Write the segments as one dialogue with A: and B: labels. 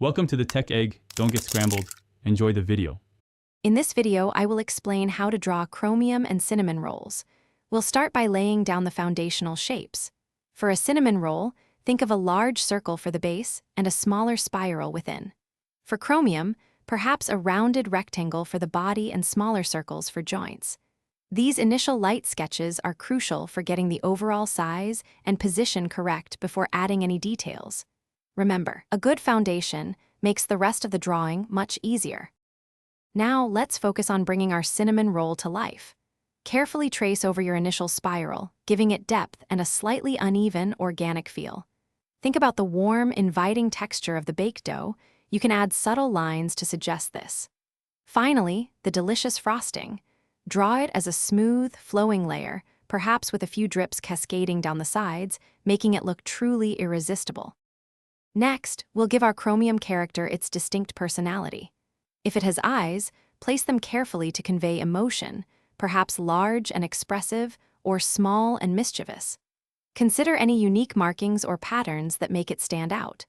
A: Welcome to the Tech Egg. Don't get scrambled. Enjoy the video.
B: In this video, I will explain how to draw chromium and cinnamon rolls. We'll start by laying down the foundational shapes. For a cinnamon roll, think of a large circle for the base and a smaller spiral within. For chromium, perhaps a rounded rectangle for the body and smaller circles for joints. These initial light sketches are crucial for getting the overall size and position correct before adding any details. Remember, a good foundation makes the rest of the drawing much easier. Now, let's focus on bringing our cinnamon roll to life. Carefully trace over your initial spiral, giving it depth and a slightly uneven, organic feel. Think about the warm, inviting texture of the baked dough. You can add subtle lines to suggest this. Finally, the delicious frosting. Draw it as a smooth, flowing layer, perhaps with a few drips cascading down the sides, making it look truly irresistible. Next, we'll give our chromium character its distinct personality. If it has eyes, place them carefully to convey emotion, perhaps large and expressive or small and mischievous. Consider any unique markings or patterns that make it stand out.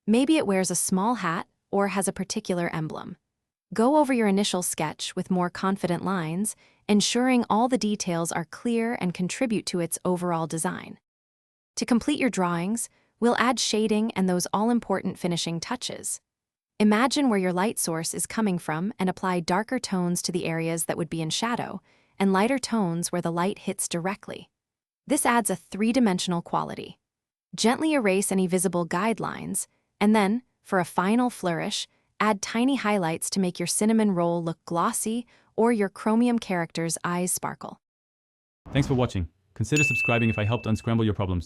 B: Maybe it wears a small hat or has a particular emblem. Go over your initial sketch with more confident lines, ensuring all the details are clear and contribute to its overall design. To complete your drawings, we'll add shading and those all-important finishing touches. Imagine where your light source is coming from and apply darker tones to the areas that would be in shadow, and lighter tones where the light hits directly. This adds a three-dimensional quality. Gently erase any visible guidelines, and then, for a final flourish, add tiny highlights to make your cinnamon roll look glossy or your chromium character's eyes sparkle.
A: Thanks for watching. Consider subscribing if I helped unscramble your problems.